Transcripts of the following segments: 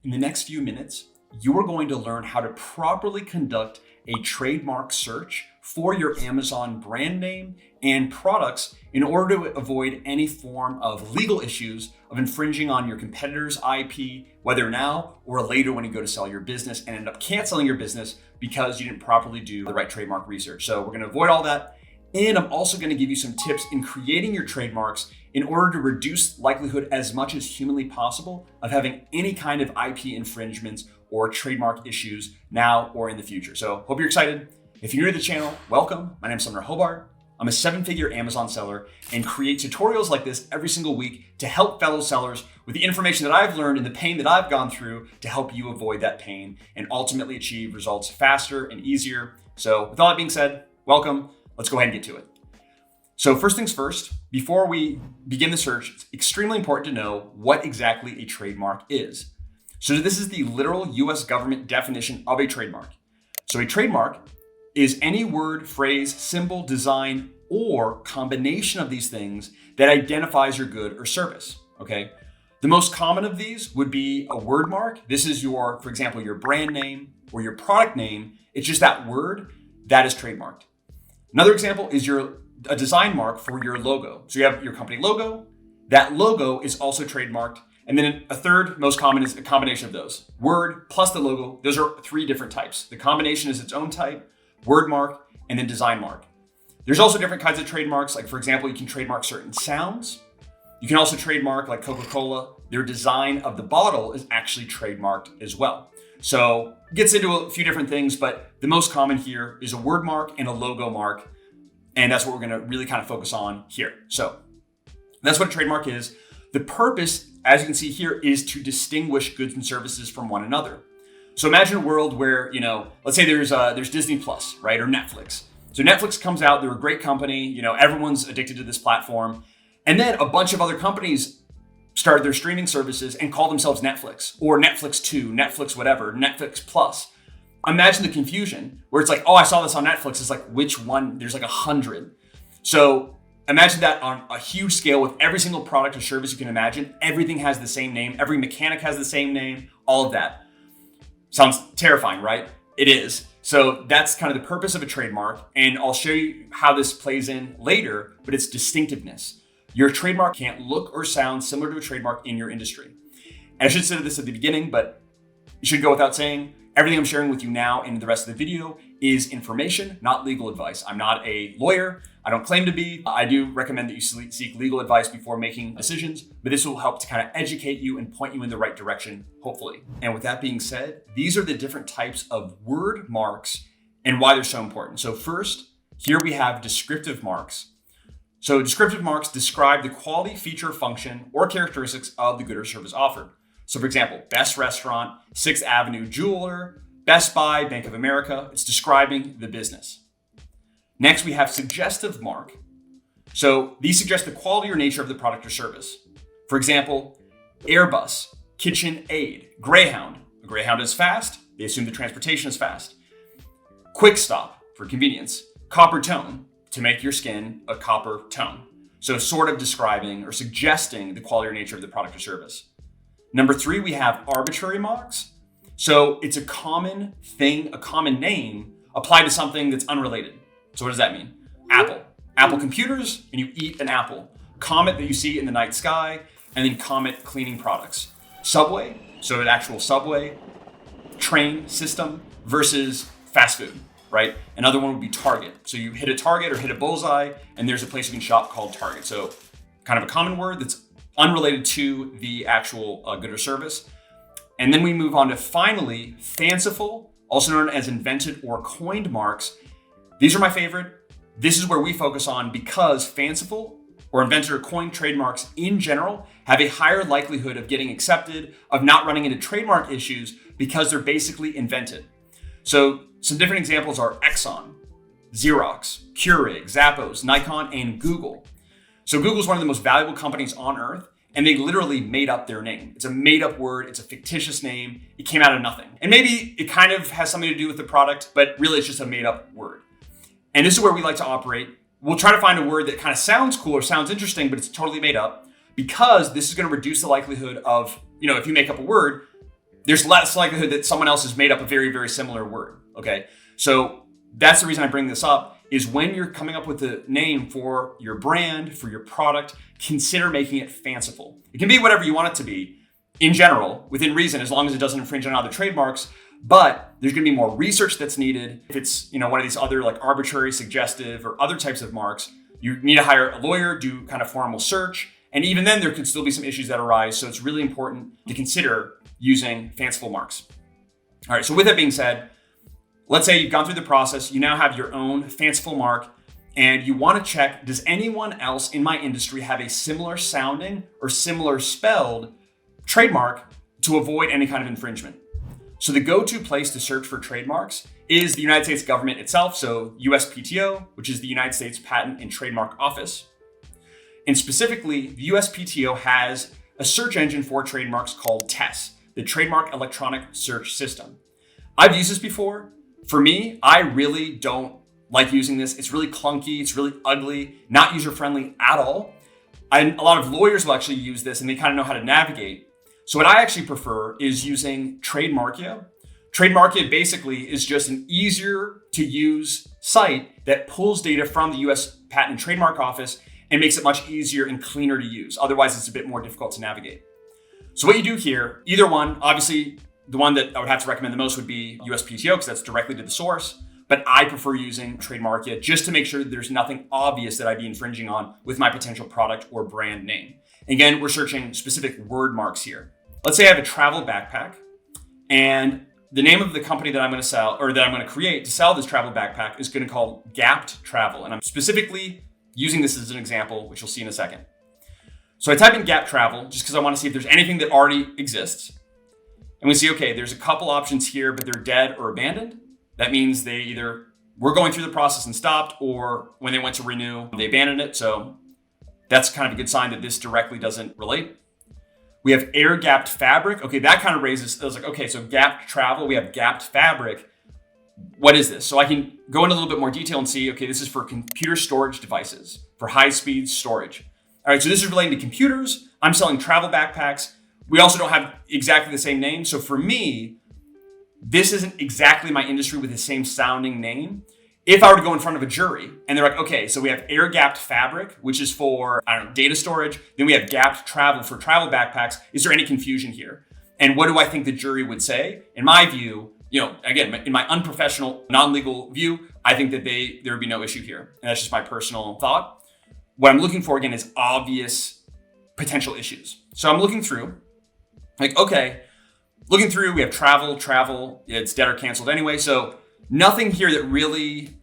In the next few minutes, you are going to learn how to properly conduct a trademark search for your Amazon brand name and products in order to avoid any form of legal issues of infringing on your competitor's IP, whether now or later when you go to sell your business and end up canceling your business because you didn't properly do the right trademark research. So we're going to avoid all that. And I'm also going to give you some tips in creating your trademarks in order to reduce likelihood as much as humanly possible of having any kind of IP infringements or trademark issues now or in the future. So hope you're excited. If you're new to the channel, welcome. My name is Sumner Hobart. I'm a 7-figure Amazon seller and create tutorials like this every single week to help fellow sellers with the information that I've learned and the pain that I've gone through to help you avoid that pain and ultimately achieve results faster and easier. So with all that being said, welcome. Let's go ahead and get to it. So first things first, before we begin the search, it's extremely important to know what exactly a trademark is. So this is the literal US government definition of a trademark. So a trademark is any word, phrase, symbol, design, or combination of these things that identifies your good or service, okay? The most common of these would be a word mark. This is your, for example, your brand name or your product name. It's just that word that is trademarked. Another example is a design mark for your logo. So you have your company logo. That logo is also trademarked. And then a third most common is a combination of those. Word plus the logo. Those are 3 different types. The combination is its own type, word mark, and then design mark. There's also different kinds of trademarks. Like for example, you can trademark certain sounds. You can also trademark like Coca-Cola. Their design of the bottle is actually trademarked as well. So it gets into a few different things, but the most common here is a word mark and a logo mark. And that's what we're going to really kind of focus on here. So that's what a trademark is. The purpose, as you can see here, is to distinguish goods and services from one another. So imagine a world where, let's say there's Disney Plus, right? Or Netflix. So Netflix comes out, they're a great company, everyone's addicted to this platform. And then a bunch of other companies started their streaming services and call themselves Netflix or Netflix 2, Netflix whatever, Netflix Plus. Imagine the confusion where it's like, oh, I saw this on Netflix. It's like, which one? There's like 100. So imagine that on a huge scale with every single product or service you can imagine. Everything has the same name. Every mechanic has the same name, all of that. Sounds terrifying, right? It is. So that's kind of the purpose of a trademark. And I'll show you how this plays in later, but it's distinctiveness. Your trademark can't look or sound similar to a trademark in your industry. And I should say this at the beginning, but it should go without saying, everything I'm sharing with you now and the rest of the video is information, not legal advice. I'm not a lawyer. I don't claim to be. I do recommend that you seek legal advice before making decisions, but this will help to kind of educate you and point you in the right direction, hopefully. And with that being said, these are the different types of word marks and why they're so important. So first, here we have descriptive marks. So descriptive marks describe the quality, feature, function, or characteristics of the good or service offered. So for example, Best Restaurant, 6th Avenue Jeweler, Best Buy, Bank of America. It's describing the business. Next, we have suggestive mark. So these suggest the quality or nature of the product or service. For example, Airbus, KitchenAid, Greyhound. A Greyhound is fast. They assume the transportation is fast. Quick Stop for convenience. Copper tone to make your skin a copper tone. So sort of describing or suggesting the quality or nature of the product or service. Number 3, we have arbitrary marks. So it's a common thing, a common name applied to something that's unrelated. So what does that mean? Apple. Apple computers, and you eat an apple. Comet that you see in the night sky, and then Comet cleaning products. Subway, so an actual subway, train system versus fast food, right? Another one would be Target. So you hit a Target or hit a bullseye, and there's a place you can shop called Target. So kind of a common word that's unrelated to the actual good or service. And then we move on to finally, fanciful, also known as invented or coined marks. These are my favorite. This is where we focus on because fanciful or invented or coined trademarks in general have a higher likelihood of getting accepted, of not running into trademark issues because they're basically invented. So some different examples are Exxon, Xerox, Keurig, Zappos, Nikon, and Google. So Google is one of the most valuable companies on earth, and they literally made up their name. It's a made up word. It's a fictitious name. It came out of nothing. And maybe it kind of has something to do with the product, but really it's just a made up word. And this is where we like to operate. We'll try to find a word that kind of sounds cool or sounds interesting, but it's totally made up because this is going to reduce the likelihood of, if you make up a word, there's less likelihood that someone else has made up a very, very similar word. Okay. So that's the reason I bring this up, is when you're coming up with a name for your brand, for your product, consider making it fanciful. It can be whatever you want it to be in general, within reason, as long as it doesn't infringe on other trademarks. But there's going to be more research that's needed. If it's, one of these other like arbitrary, suggestive, or other types of marks, you need to hire a lawyer, do kind of formal search. And even then, there could still be some issues that arise. So it's really important to consider using fanciful marks. All right, so with that being said, let's say you've gone through the process, you now have your own fanciful mark, and you want to check, does anyone else in my industry have a similar sounding or similar spelled trademark to avoid any kind of infringement? So the go-to place to search for trademarks is the United States government itself, so USPTO, which is the United States Patent and Trademark Office. And specifically, the USPTO has a search engine for trademarks called TESS, the Trademark Electronic Search System. I've used this before. For me, I really don't like using this. It's really clunky, it's really ugly, not user-friendly at all. A lot of lawyers will actually use this and they kind of know how to navigate. So what I actually prefer is using Trademarkia. Trademarkia basically is just an easier to use site that pulls data from the US Patent and Trademark Office and makes it much easier and cleaner to use. Otherwise, it's a bit more difficult to navigate. So what you do here, either one, obviously the one that I would have to recommend the most would be USPTO because that's directly to the source. But I prefer using Trademarkia just to make sure that there's nothing obvious that I'd be infringing on with my potential product or brand name. Again, we're searching specific word marks here. Let's say I have a travel backpack and the name of the company that I'm going to sell or that I'm going to create to sell this travel backpack is going to call Gapped Travel. And I'm specifically using this as an example, which you'll see in a second. So I type in Gapped Travel just because I want to see if there's anything that already exists. And we see, okay, there's a couple options here, but they're dead or abandoned. That means they either were going through the process and stopped, or when they went to renew, they abandoned it. So that's kind of a good sign that this directly doesn't relate. We have air gapped fabric. Okay, that kind of raises, I was like, okay, so gapped travel, we have gapped fabric. What is this? So I can go into a little bit more detail and see, okay, this is for computer storage devices, for high-speed storage. All right, so this is relating to computers. I'm selling travel backpacks. We also don't have exactly the same name. So for me, this isn't exactly my industry with the same sounding name. If I were to go in front of a jury and they're like, okay, so we have air gapped fabric, which is for, data storage. Then we have gapped travel for travel backpacks. Is there any confusion here? And what do I think the jury would say? In my view, again, in my unprofessional, non-legal view, I think that there would be no issue here. And that's just my personal thought. What I'm looking for, again, is obvious potential issues. So I'm looking through, we have travel, it's dead or canceled anyway. So nothing here that really,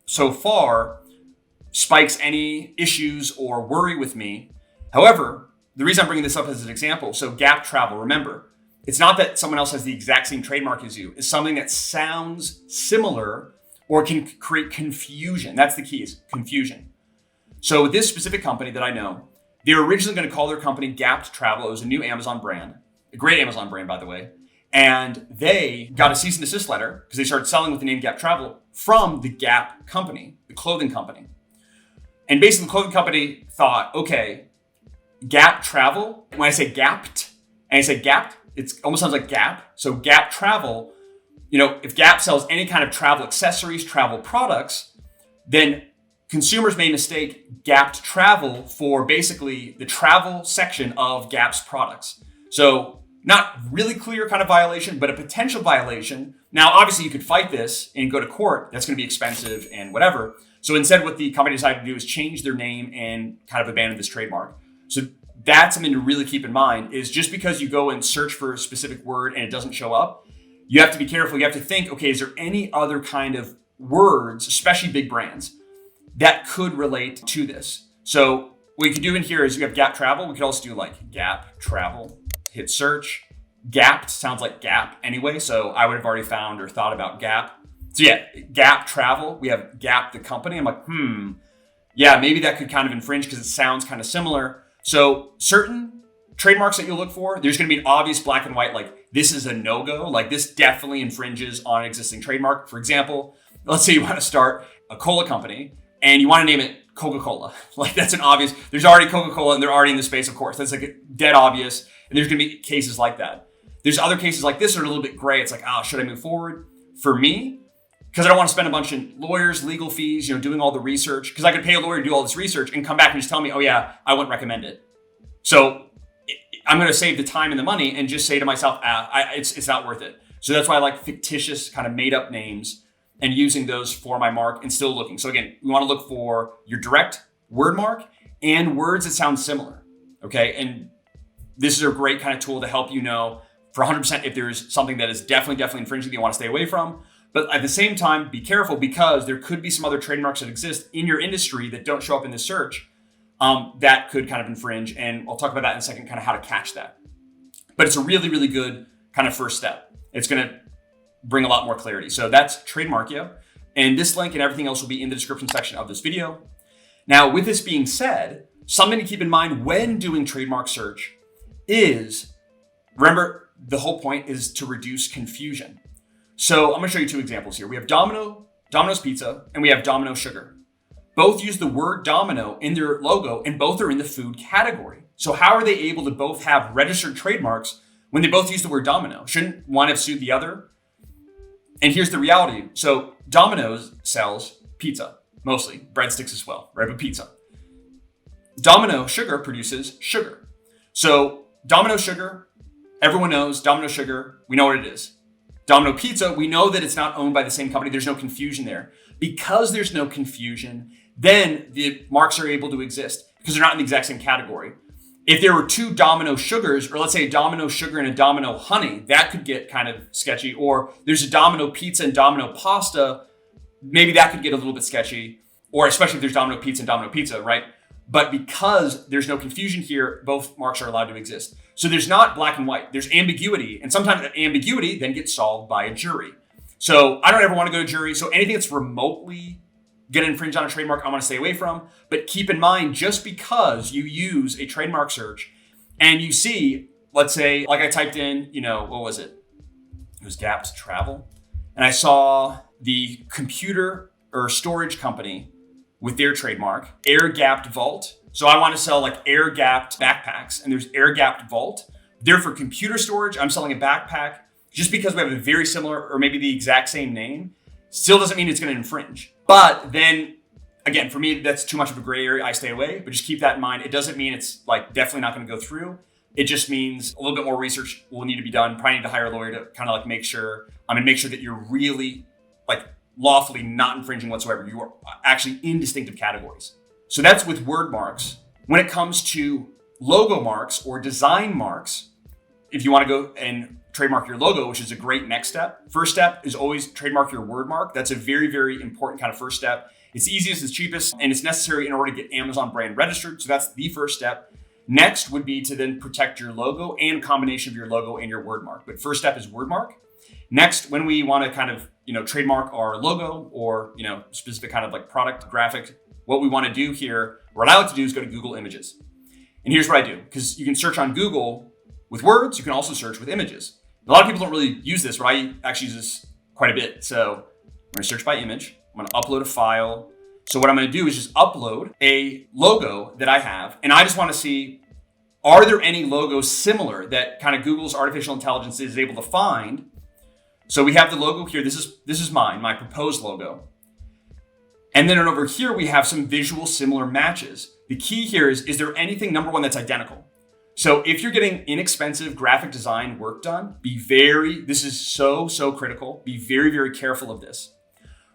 so far, spikes any issues or worry with me. However, the reason I'm bringing this up as an example, so Gapped Travel, remember, it's not that someone else has the exact same trademark as you. It's something that sounds similar or can create confusion. That's the key, is confusion. So this specific company that I know, they were originally going to call their company Gapped Travel. It was a new Amazon brand, a great Amazon brand, by the way. And they got a cease and desist letter because they started selling with the name Gapped Travel from the Gap company, the clothing company. And basically the clothing company thought, okay, Gapped Travel, when I say gapped and I say gapped, it almost sounds like Gap. So Gapped Travel, if Gap sells any kind of travel accessories, travel products, then consumers may mistake Gapped Travel for basically the travel section of Gap's products. So not really clear kind of violation, but a potential violation. Now, obviously you could fight this and go to court. That's going to be expensive and whatever. So instead, what the company decided to do is change their name and kind of abandon this trademark. So that's something to really keep in mind, is just because you go and search for a specific word and it doesn't show up, you have to be careful. You have to think, okay, is there any other kind of words, especially big brands, that could relate to this? So what you can do in here is we have Gap Travel. We could also do like Gap Travel, hit search. Gapped sounds like Gap anyway, so I would have already found or thought about Gap. So yeah, Gap Travel, we have Gap the company. I'm like, yeah, maybe that could kind of infringe because it sounds kind of similar. So certain trademarks that you'll look for, there's going to be an obvious black and white, like this is a no-go, like this definitely infringes on an existing trademark. For example, let's say you want to start a cola company and you want to name it Coca-Cola. Like that's an obvious, there's already Coca-Cola and they're already in the space, of course. That's like dead obvious. And there's going to be cases like that. There's other cases like this that are a little bit gray. It's like, oh, should I move forward? For me, because I don't want to spend a bunch of lawyers, legal fees, doing all the research, because I could pay a lawyer to do all this research and come back and just tell me, oh yeah, I wouldn't recommend it. So I'm going to save the time and the money and just say to myself, it's not worth it. So that's why I like fictitious kind of made up names and using those for my mark and still looking. So again, we want to look for your direct word mark and words that sound similar. Okay. And this is a great kind of tool to help you know for 100% if there's something that is definitely infringing that you want to stay away from. But at the same time, be careful because there could be some other trademarks that exist in your industry that don't show up in the search that could kind of infringe. And I'll talk about that in a second, kind of how to catch that. But it's a really, really good kind of first step. It's going to bring a lot more clarity. So that's Trademarkio. And this link and everything else will be in the description section of this video. Now, with this being said, something to keep in mind when doing trademark search is, remember, the whole point is to reduce confusion. So I'm going to show you two examples here. We have Domino's Pizza, and we have Domino Sugar. Both use the word Domino in their logo, and both are in the food category. So how are they able to both have registered trademarks when they both use the word Domino? Shouldn't one have sued the other? And here's the reality. So Domino's sells pizza, mostly breadsticks as well, right? But pizza. Domino Sugar produces sugar. So Domino Sugar, everyone knows Domino Sugar. We know what it is. Domino Pizza, we know that it's not owned by the same company. There's no confusion there. Because there's no confusion, then the marks are able to exist because they're not in the exact same category. If there were two Domino Sugars, or let's say a Domino Sugar and a Domino Honey, that could get kind of sketchy. Or there's a Domino Pizza and Domino Pasta, maybe that could get a little bit sketchy. Or especially if there's Domino Pizza and Domino Pizza, right? But because there's no confusion here, both marks are allowed to exist. So there's not black and white, there's ambiguity. And sometimes that ambiguity then gets solved by a jury. So I don't ever want to go to jury. So anything that's remotely going to infringe on a trademark, I want to stay away from. But keep in mind, just because you use a trademark search and you see, let's say, like I typed in, what was it? It was Gapped Travel. And I saw the computer or storage company with their trademark, Air Gapped Vault. So I want to sell like air gapped backpacks, and there's Air Gapped Vault. They're for computer storage. I'm selling a backpack. Just because we have a very similar or maybe the exact same name still doesn't mean it's going to infringe. But then again, for me, that's too much of a gray area. I stay away, but just keep that in mind. It doesn't mean it's like definitely not going to go through. It just means a little bit more research will need to be done. Probably need to hire a lawyer to kind of like make sure that you're really like lawfully not infringing whatsoever. You are actually in distinctive categories. So that's with word marks. When it comes to logo marks or design marks, if you want to go and trademark your logo, which is a great next step. First step is always trademark your word mark. That's a very, very important kind of first step. It's the easiest, it's cheapest, and it's necessary in order to get Amazon brand registered. So that's the first step. Next would be to then protect your logo and combination of your logo and your word mark. But first step is word mark. Next, when we want to kind of, trademark our logo or, specific kind of like product graphic, what we want to do here, what I like to do is go to Google Images. And here's what I do, because you can search on Google with words, you can also search with images. A lot of people don't really use this, but I actually use this quite a bit. So I'm going to search by image. I'm going to upload a file. So what I'm going to do is just upload a logo that I have. And I just want to see, are there any logos similar that kind of Google's artificial intelligence is able to find? So we have the logo here. This is mine, my proposed logo. And then over here, we have some visual similar matches. The key here is there anything, number one, that's identical? So if you're getting inexpensive graphic design work done, this is so critical. Be very, very careful of this.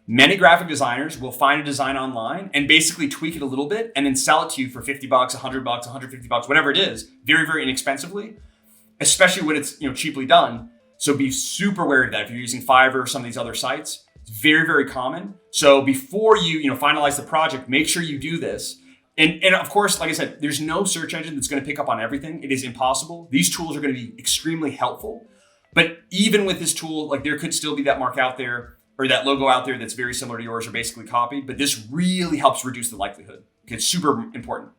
Many graphic designers will find a design online and basically tweak it a little bit and then sell it to you for $50, $100, $150, whatever it is, very, very inexpensively, especially when it's cheaply done. So be super wary of that. If you're using Fiverr or some of these other sites, it's very, very common. So before you finalize the project, make sure you do this. And of course, like I said, there's no search engine that's going to pick up on everything. It is impossible. These tools are going to be extremely helpful. But even with this tool, like there could still be that mark out there or that logo out there that's very similar to yours or basically copied. But this really helps reduce the likelihood. Okay, it's super important.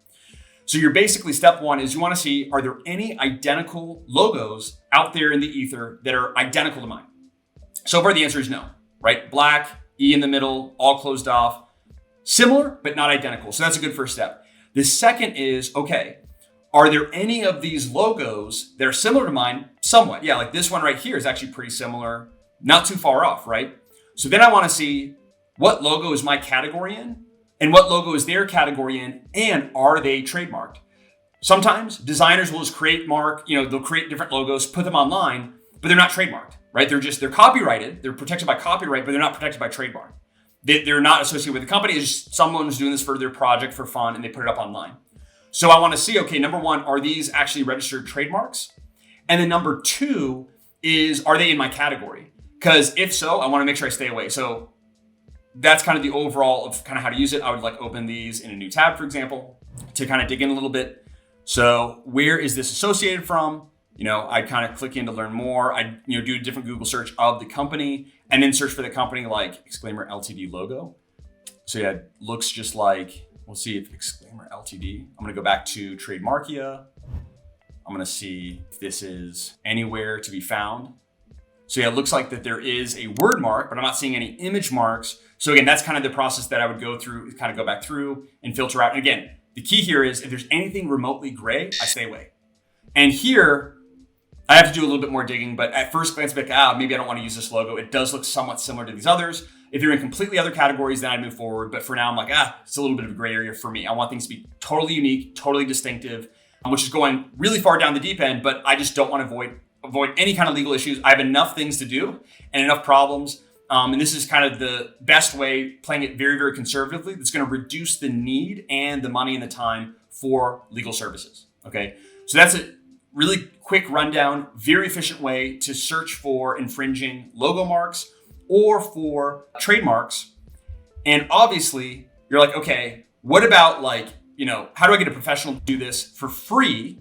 So you're basically, step one is you want to see, are there any identical logos out there in the ether that are identical to mine? So far, the answer is no, right? Black, E in the middle, all closed off. Similar, but not identical. So that's a good first step. The second is, okay, are there any of these logos that are similar to mine? Somewhat. Yeah, like this one right here is actually pretty similar, not too far off, right? So then I want to see what logo is my category in and what logo is their category in, and are they trademarked? Sometimes designers will just they'll create different logos, put them online, but they're not trademarked, right? They're copyrighted, they're protected by copyright, but they're not protected by trademark. They're not associated with the company. It's just someone who's doing this for their project for fun and they put it up online. So I want to see, okay, number one, are these actually registered trademarks? And then number two is, are they in my category? Because if so, I want to make sure I stay away. So that's kind of the overall of kind of how to use it. I would like open these in a new tab, for example, to kind of dig in a little bit. So where is this associated from? I'd kind of click in to learn more. I'd, do a different Google search of the company and then search for the company like Exclaimer Ltd logo. So yeah, it looks just like, we'll see if Exclaimer Ltd. I'm going to go back to Trademarkia. I'm going to see if this is anywhere to be found. So yeah, it looks like that there is a word mark, but I'm not seeing any image marks. So again, that's kind of the process that I would go through, kind of go back through and filter out. And again, the key here is if there's anything remotely gray, I stay away. And here, I have to do a little bit more digging, but at first glance, maybe I don't want to use this logo. It does look somewhat similar to these others. If you're in completely other categories, then I'd move forward. But for now, I'm like, it's a little bit of a gray area for me. I want things to be totally unique, totally distinctive, which is going really far down the deep end, but I just don't want to avoid any kind of legal issues. I have enough things to do and enough problems. And this is kind of the best way, playing it very, very conservatively, that's going to reduce the need and the money and the time for legal services. Okay. So that's a really quick rundown, very efficient way to search for infringing logo marks or for trademarks. And obviously you're like, okay, what about how do I get a professional to do this for free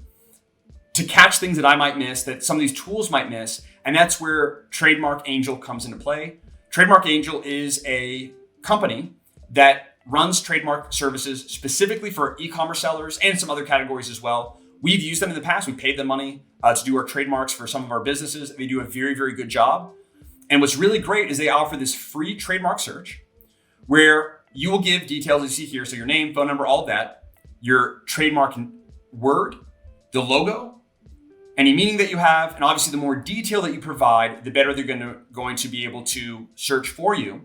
to catch things that I might miss, that some of these tools might miss? And that's where Trademark Angel comes into play. Trademark Angel is a company that runs trademark services specifically for e-commerce sellers and some other categories as well. We've used them in the past. We paid them money to do our trademarks for some of our businesses. They do a very, very good job. And what's really great is they offer this free trademark search where you will give details, as you see here. So your name, phone number, all of that, your trademark word, the logo, any meaning that you have, and obviously the more detail that you provide, the better they're going to be able to search for you.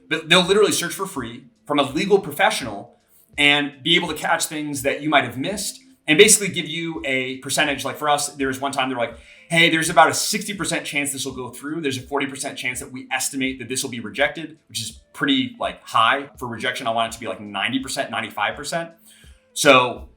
But they'll literally search for free from a legal professional and be able to catch things that you might have missed and basically give you a percentage. Like for us, there was one time they're like, hey, there's about a 60% chance this will go through. There's a 40% chance that we estimate that this will be rejected, which is pretty high for rejection. I want it to be 90%, 95%. So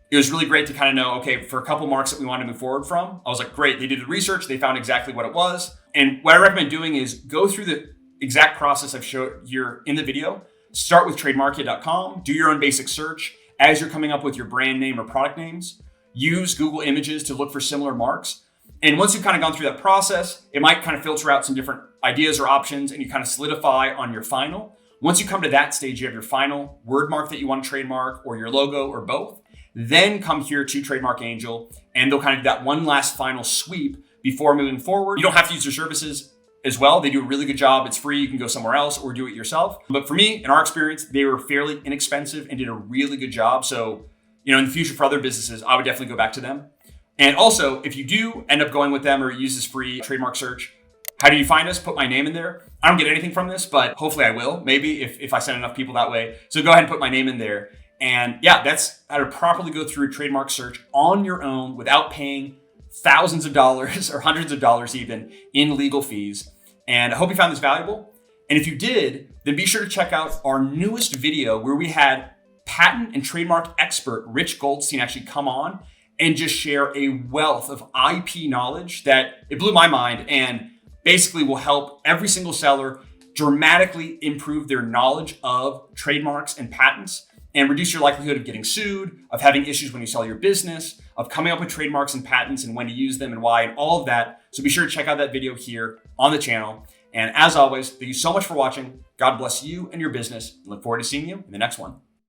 it was really great to kind of know, okay, for a couple marks that we wanted to move forward from, I was like, great, they did the research, they found exactly what it was. And what I recommend doing is go through the exact process I've showed here in the video. Start with trademarkia.com, do your own basic search. As you're coming up with your brand name or product names, use Google Images to look for similar marks. And once you've kind of gone through that process, it might kind of filter out some different ideas or options and you kind of solidify on your final. Once you come to that stage, you have your final word mark that you want to trademark or your logo or both. Then come here to Trademark Angel and they'll kind of do that one last final sweep before moving forward. You don't have to use their services as well. They do a really good job. It's free. You can go somewhere else or do it yourself. But for me, in our experience, they were fairly inexpensive and did a really good job. So, in the future for other businesses, I would definitely go back to them. And also, if you do end up going with them or use this free trademark search, how do you find us? Put my name in there. I don't get anything from this, but hopefully I will, maybe if I send enough people that way. So go ahead and put my name in there. And yeah, that's how to properly go through a trademark search on your own without paying thousands of dollars or hundreds of dollars even in legal fees. And I hope you found this valuable. And if you did, then be sure to check out our newest video where we had patent and trademark expert Rich Goldstein actually come on and just share a wealth of IP knowledge that it blew my mind and basically will help every single seller dramatically improve their knowledge of trademarks and patents and reduce your likelihood of getting sued, of having issues when you sell your business, of coming up with trademarks and patents and when to use them and why and all of that. So be sure to check out that video here on the channel. And as always, thank you so much for watching. God bless you and your business. I look forward to seeing you in the next one.